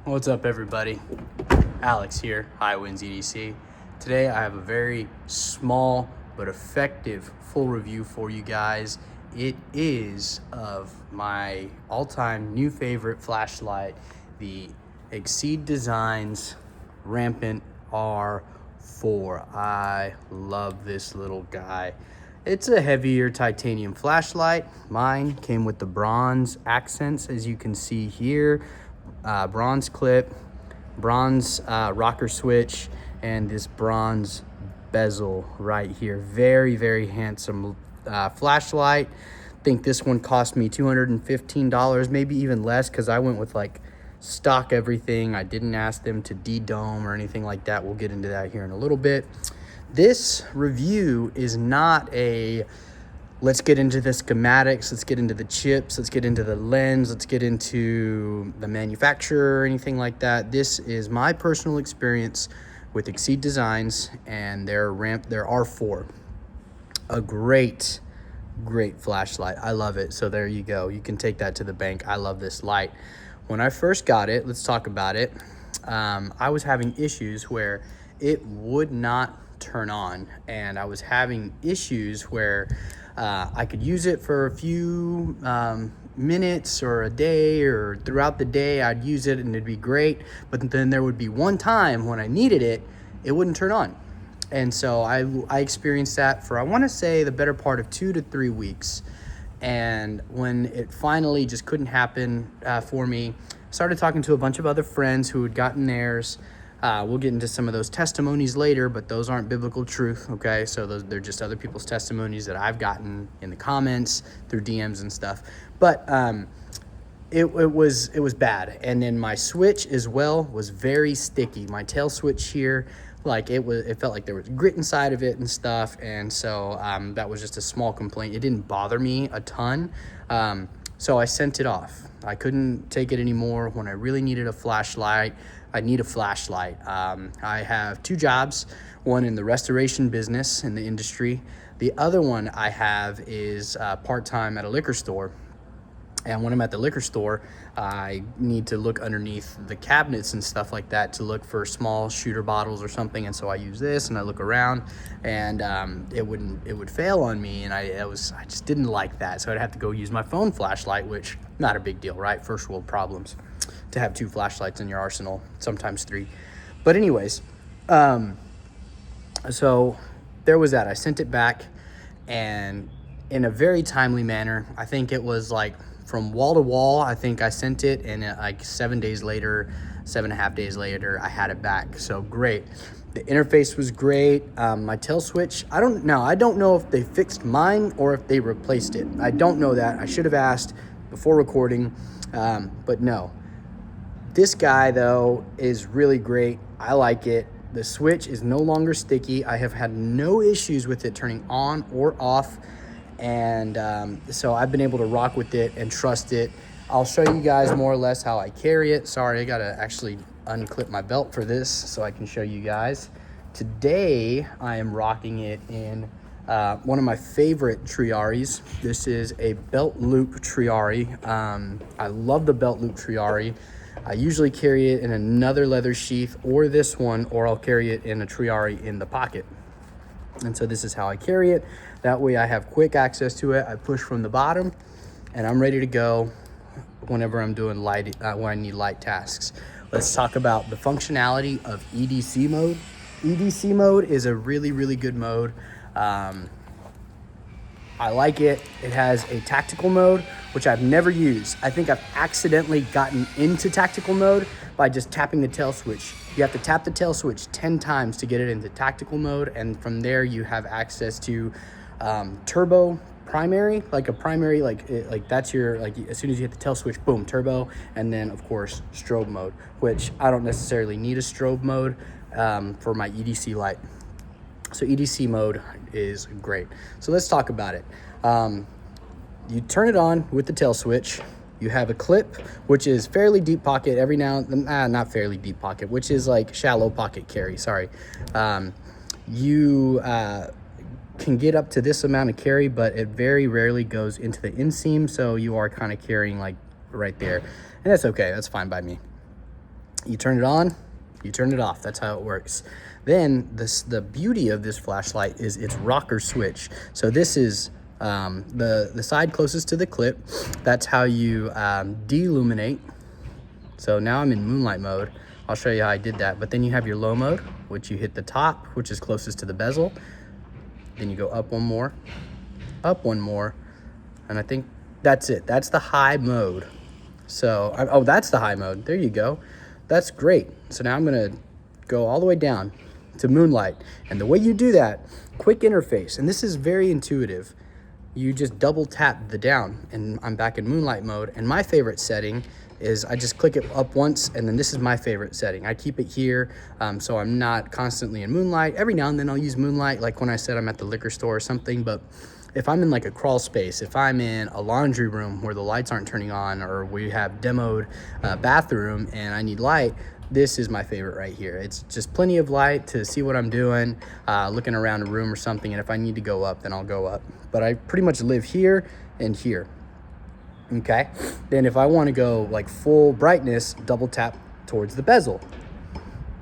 What's up, everybody? Alex here, High Winds EDC. Today I have a very small but effective full review for you guys. It is of my all-time new favorite flashlight, the Exceed Designs Rampant R4. I love this little guy. It's a heavier titanium flashlight. Mine came with the bronze accents, as you can see here. Bronze clip, bronze rocker switch, and this bronze bezel right here. Very, very handsome flashlight. I think this one cost me $215, maybe even less, because I went with like stock everything. I didn't ask them to de-dome or anything like that. We'll get into that here in a little bit. This review is not a let's get into the schematics, let's get into the chips, let's get into the lens, let's get into the manufacturer or anything like that. This is my personal experience with Exceed Designs and their R4. A great flashlight. I love it. So there you go. You can take that to the bank. I love this light. When I first got it, let's talk about it. I was having issues where it would not turn on, and I was having issues where I could use it for a few minutes or a day, or throughout the day I'd use it and it'd be great, but then there would be one time when I needed it, it wouldn't turn on. And so I experienced that for, I want to say, the better part of 2 to 3 weeks. And when it finally just couldn't happen for me, I started talking to a bunch of other friends who had gotten theirs. We'll get into some of those testimonies later, but those aren't biblical truth, okay? So they're just other people's testimonies that I've gotten in the comments, through DMs and stuff. But it was bad. And then my switch as well was very sticky. My tail switch here, like it felt like there was grit inside of it and stuff. And so that was just a small complaint. It didn't bother me a ton. So I sent it off. I couldn't take it anymore. When I really needed a flashlight, I need a flashlight. I have 2 jobs, one in the restoration business in the industry. The other one I have is part-time at a liquor store. And when I'm at the liquor store, I need to look underneath the cabinets and stuff like that to look for small shooter bottles or something. And so I use this and I look around, and it would fail on me. And I just didn't like that. So I'd have to go use my phone flashlight, which not a big deal, right? First world problems to have 2 flashlights in your arsenal, sometimes 3. But anyways, so there was that. I sent it back, and in a very timely manner. I think it was like from wall to wall. I think I sent it, and like 7 days later, 7.5 days later, I had it back. So great. The interface was great. My tail switch, I don't know if they fixed mine or if they replaced it. I don't know that. I should have asked before recording, but no. This guy, though, is really great. I like it. The switch is no longer sticky. I have had no issues with it turning on or off. And so I've been able to rock with it and trust it. I'll show you guys more or less how I carry it. Sorry, I gotta actually unclip my belt for this so I can show you guys. Today, I am rocking it in one of my favorite Triaris. This is a belt loop Triari. I love the belt loop Triari. I usually carry it in another leather sheath, or this one, or I'll carry it in a Triari in the pocket. And so this is how I carry it. That way I have quick access to it. I push from the bottom, and I'm ready to go whenever I'm doing light, when I need light tasks. Let's talk about the functionality of EDC mode. EDC mode is a really, really good mode. I like it. It has a tactical mode, which I've never used. I think I've accidentally gotten into tactical mode by just tapping the tail switch. You have to tap the tail switch 10 times to get it into tactical mode, and from there you have access to turbo primary, like a primary, like that's your, like as soon as you hit the tail switch, boom, turbo, and then of course strobe mode, which I don't necessarily need a strobe mode for my EDC light. So EDC mode is great. So let's talk about it. You turn it on with the tail switch. You have a clip, which is fairly deep pocket every now, not fairly deep pocket, which is like shallow pocket carry, sorry. You can get up to this amount of carry, but it very rarely goes into the inseam, so you are kind of carrying like right there. And that's okay, that's fine by me. You turn it on, you turn it off. That's how it works. Then the beauty of this flashlight is its rocker switch. So this is the side closest to the clip. That's how you deluminate. So now I'm in moonlight mode. I'll show you how I did that. But then you have your low mode, which you hit the top, which is closest to the bezel. Then you go up one more, and I think that's it. That's the high mode. So, oh, that's the high mode. There you go. That's great. So now I'm gonna go all the way down to moonlight. And the way you do that, quick interface, and this is very intuitive. You just double tap the down, and I'm back in moonlight mode. And my favorite setting is I just click it up once, and then this is my favorite setting. I keep it here, so I'm not constantly in moonlight. Every now and then I'll use moonlight, like when I said I'm at the liquor store or something, but if I'm in like a crawl space, if I'm in a laundry room where the lights aren't turning on, or we have demoed bathroom and I need light, this is my favorite right here. It's just plenty of light to see what I'm doing, looking around a room or something, and if I need to go up, then I'll go up. But I pretty much live here and here. Okay, then if I want to go like full brightness, double tap towards the bezel,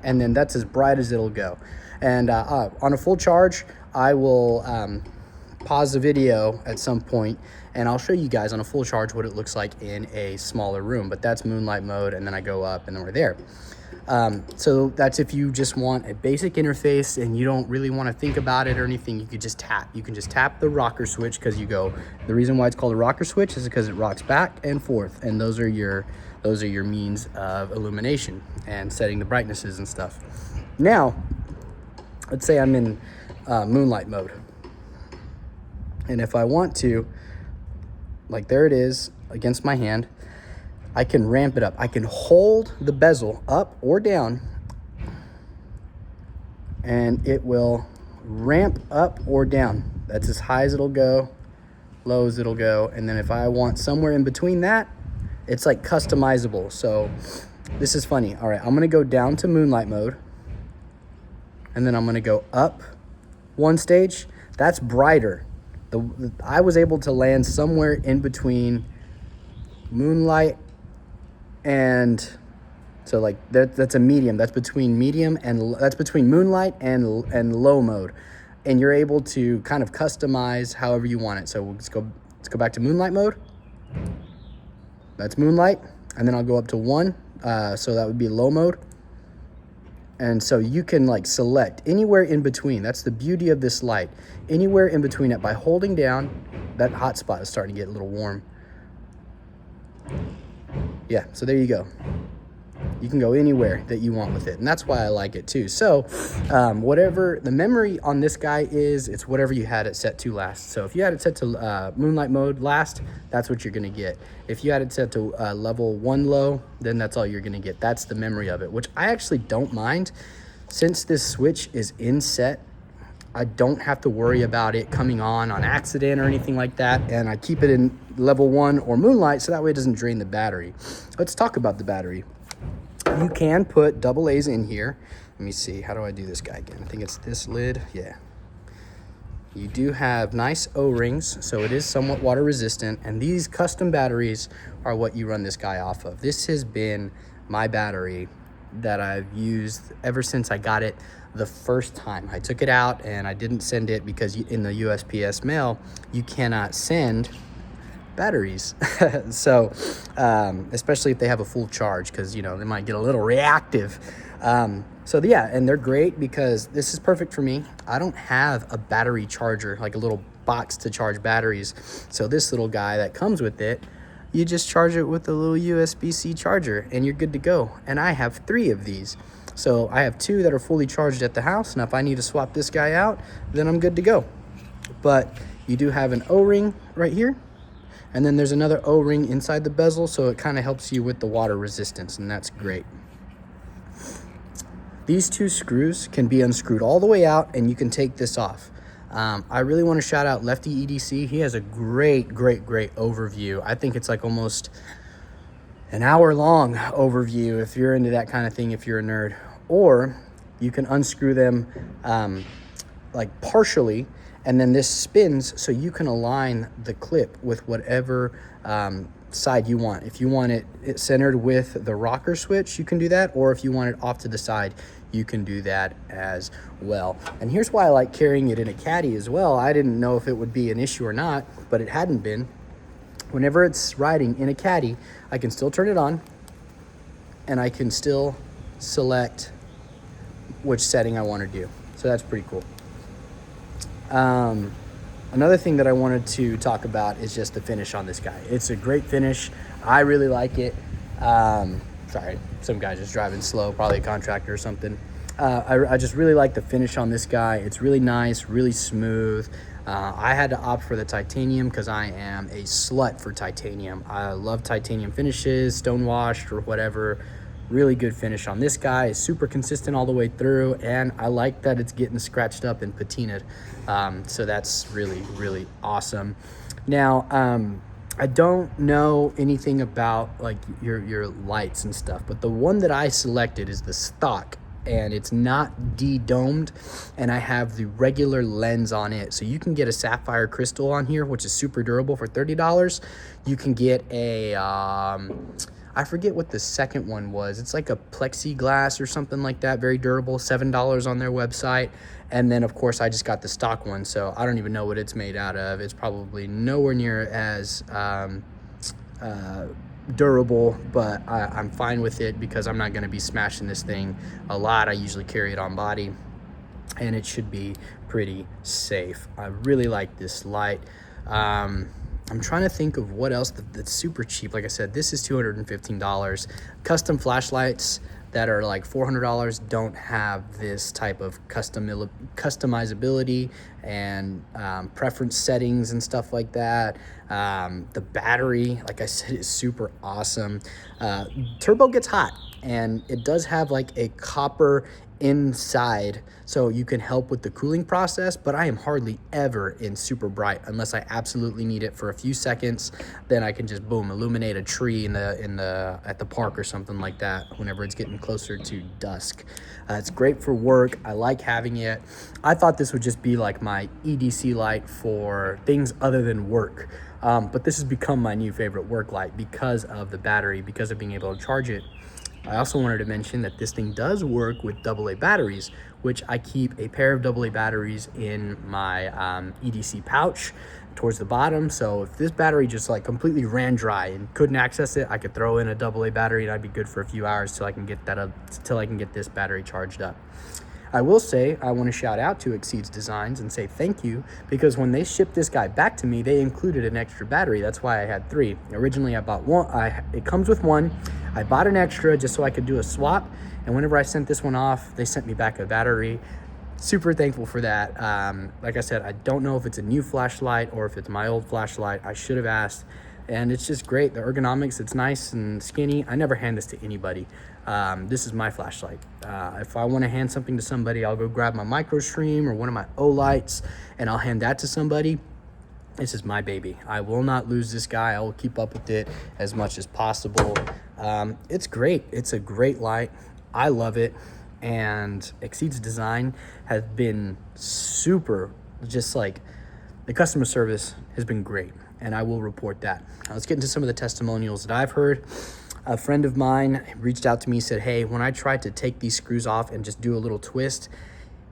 and then that's as bright as it'll go. And on a full charge, I will pause the video at some point, and I'll show you guys on a full charge what it looks like in a smaller room. But that's moonlight mode, and then I go up, and then we're there. So that's if you just want a basic interface and you don't really want to think about it or anything. You could just tap. You can just tap the rocker switch, because you go. The reason why it's called a rocker switch is because it rocks back and forth, and those are your means of illumination and setting the brightnesses and stuff. Now, let's say I'm in moonlight mode, and if I want to, like there it is against my hand, I can ramp it up. I can hold the bezel up or down, and it will ramp up or down. That's as high as it'll go, low as it'll go. And then if I want somewhere in between that, it's like customizable. So this is funny. All right, I'm gonna go down to moonlight mode, and then I'm gonna go up one stage. That's brighter. I was able to land somewhere in between moonlight and so like that's a medium. That's between medium and that's between moonlight and low mode, and you're able to kind of customize however you want it. So let's go back to moonlight mode. That's moonlight, and then I'll go up to 1, so that would be low mode. And so you can like select anywhere in between. That's the beauty of this light. Anywhere in between it by holding down. That hot spot is starting to get a little warm. Yeah, so there you go. You can go anywhere that you want with it, and that's why I like it too. So whatever the memory on this guy is, it's whatever you had it set to last. So if you had it set to moonlight mode last, that's what you're gonna get. If you had it set to level 1 low, then that's all you're gonna get. That's the memory of it, which I actually don't mind. Since this switch is inset, I don't have to worry about it coming on accident or anything like that, and I keep it in level 1 or moonlight, so that way it doesn't drain the battery. Let's talk about the battery. You can put AA's in here. Let me see, how do I do this guy again? I think it's this lid, yeah. You do have nice O-rings, so it is somewhat water resistant, and these custom batteries are what you run this guy off of. This has been my battery that I've used ever since I got it the first time. I took it out and I didn't send it because in the USPS mail, you cannot send batteries. So, especially if they have a full charge, because, you know, they might get a little reactive. So yeah, and they're great because this is perfect for me. I don't have a battery charger, like a little box to charge batteries. So this little guy that comes with it, you just charge it with a little USB-C charger and you're good to go. And I have 3 of these. So I have 2 that are fully charged at the house. Now if I need to swap this guy out, then I'm good to go. But you do have an O-ring right here. And then there's another O-ring inside the bezel, so it kind of helps you with the water resistance, and that's great. These 2 screws can be unscrewed all the way out, and you can take this off. I really want to shout out Lefty EDC. He has a great overview. I think it's like almost an hour-long overview if you're into that kind of thing, if you're a nerd. Or you can unscrew them like partially, and then this spins so you can align the clip with whatever side you want. If you want it centered with the rocker switch, you can do that, or if you want it off to the side, you can do that as well. And here's why I like carrying it in a caddy as well. I didn't know if it would be an issue or not, but it hadn't been. Whenever it's riding in a caddy, I can still turn it on, and I can still select which setting I want to do. So that's pretty cool. Another thing that I wanted to talk about is just the finish on this guy. It's a great finish. I really like it. Sorry, some guy just driving slow, probably a contractor or something. I just really like the finish on this guy. It's really nice, really smooth. I had to opt for the titanium because I am a slut for titanium. I love titanium finishes, stone washed or whatever. Really good finish on this guy. It's super consistent all the way through, and I like that it's getting scratched up and patinaed. So that's really, really awesome. Now, I don't know anything about like your lights and stuff, but the one that I selected is the stock, and it's not de-domed, and I have the regular lens on it. So you can get a sapphire crystal on here, which is super durable, for $30. You can get a I forget what the second one was. It's like a plexiglass or something like that, very durable, $7 on their website. And then of course I just got the stock one, so I don't even know what it's made out of. It's probably nowhere near as durable, but I'm fine with it because I'm not going to be smashing this thing a lot. I usually carry it on body, and it should be pretty safe. I really like this light. I'm trying to think of what else that's super cheap. Like I said, this is $215. Custom flashlights that are like $400 don't have this type of customizability and preference settings and stuff like that. The battery, like I said, is super awesome. Turbo gets hot, and it does have like a copper inside, so you can help with the cooling process, but I am hardly ever in super bright unless I absolutely need it for a few seconds. Then I can just boom, illuminate a tree at the park or something like that whenever it's getting closer to dusk. It's great for work. I like having it. I thought this would just be like my EDC light for things other than work, but this has become my new favorite work light because of the battery, because of being able to charge it. I also wanted to mention that this thing does work with AA batteries, which I keep a pair of AA batteries in my EDC pouch towards the bottom. So if this battery just like completely ran dry and couldn't access it, I could throw in a AA battery and I'd be good for a few hours till I can get this battery charged up. I will say, I want to shout out to Exceeds Designs and say thank you, because when they shipped this guy back to me, they included an extra battery. That's why I had 3. Originally, I bought one. It comes with 1. I bought an extra just so I could do a swap. And whenever I sent this one off, they sent me back a battery. Super thankful for that. Like I said, I don't know if it's a new flashlight or if it's my old flashlight. I should have asked. And it's just great. The ergonomics, it's nice and skinny. I never hand this to anybody. This is my flashlight. If I want to hand something to somebody, I'll go grab my MicroStream or one of my O-lights and I'll hand that to somebody. This is my baby. I will not lose this guy. I will keep up with it as much as possible. It's great. It's a great light. I love it. And Exceeds Design has been super, just like the customer service has been great. And I will report that. Now, let's get into some of the testimonials that I've heard. A friend of mine reached out to me, said, hey, when I tried to take these screws off and just do a little twist,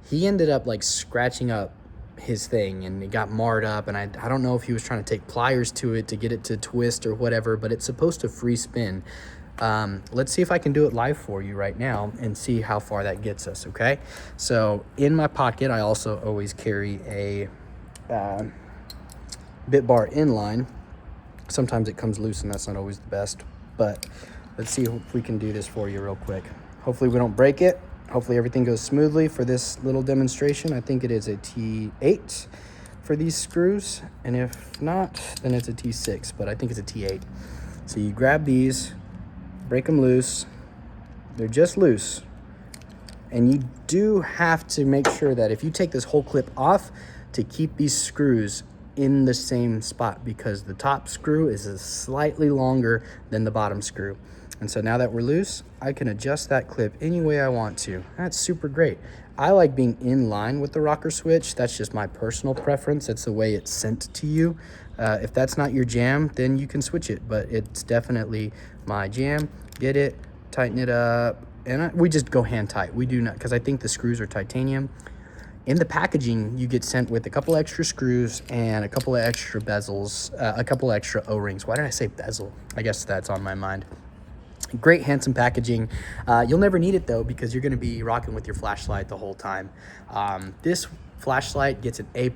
he ended up like scratching up his thing and it got marred up. And I don't know if he was trying to take pliers to it to get it to twist or whatever, but it's supposed to free spin. Let's see if I can do it live for you right now and see how far that gets us, okay? So in my pocket, I also always carry a bit bar inline. Sometimes it comes loose and that's not always the best, but let's see if we can do this for you real quick. Hopefully we don't break it. Hopefully everything goes smoothly for this little demonstration. I think it is a T8 for these screws, and if not, then it's a T6, but I think it's a T8. So you grab these, break them loose. They're just loose. And you do have to make sure that if you take this whole clip off, to keep these screws in the same spot, because the top screw is slightly longer than the bottom screw. And so now that we're loose, I can adjust that clip any way I want to. That's super great. I like being in line with the rocker switch. That's just my personal preference. That's the way it's sent to you. If that's not your jam, then you can switch it, but it's definitely my jam. Get it, tighten it up, and we just go hand tight. We do not, because I think the screws are titanium. In the packaging, you get sent with a couple extra screws and a couple of extra bezels, a couple extra O-rings. Why did I say bezel? I guess that's on my mind. Great, handsome packaging. You'll never need it though, because you're gonna be rocking with your flashlight the whole time. This flashlight gets an A+.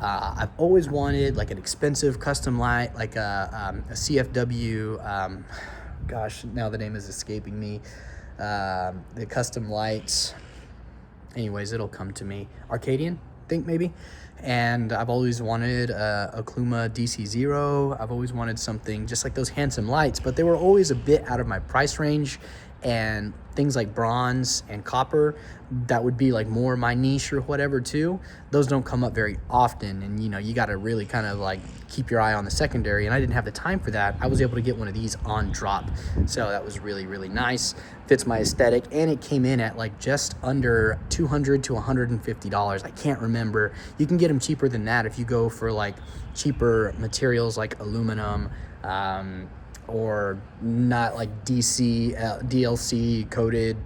I've always wanted like an expensive custom light, like a CFW, gosh, now the name is escaping me. The custom lights. Anyways, it'll come to me. Arcadian, I think maybe. And I've always wanted a Kluma DC0. I've always wanted something just like those handsome lights, but they were always a bit out of my price range. And things like bronze and copper, that would be like more my niche or whatever too. Those don't come up very often, and you know, you got to really kind of like keep your eye on the secondary, and I didn't have the time for that. I was able to get one of these on drop, so that was really, really nice. Fits my aesthetic, and it came in at like just under $200 to $150. I can't remember. You can get them cheaper than that if you go for like cheaper materials like aluminum, or not like DLC coated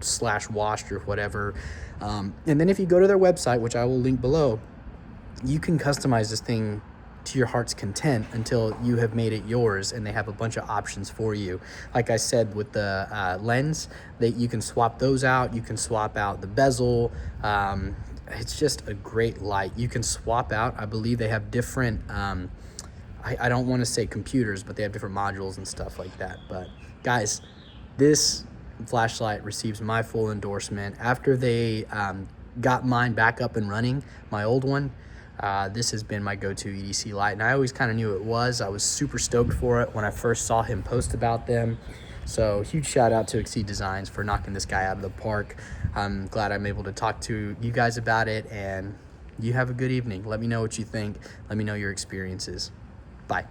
/ washed or whatever. And then if you go to their website, which I will link below, you can customize this thing to your heart's content until you have made it yours, and they have a bunch of options for you. Like I said, with the lens, that you can swap those out. You can swap out the bezel. It's just a great light. You can swap out, I believe they have different I don't want to say computers, but they have different modules and stuff like that. But guys, this flashlight receives my full endorsement. After they got mine back up and running, my old one, this has been my go-to EDC light, and I always kind of knew it was. I was super stoked for it when I first saw him post about them. So huge shout out to Exceed Designs for knocking this guy out of the park. I'm glad I'm able to talk to you guys about it, and you have a good evening. Let me know what you think. Let me know your experiences. Bye.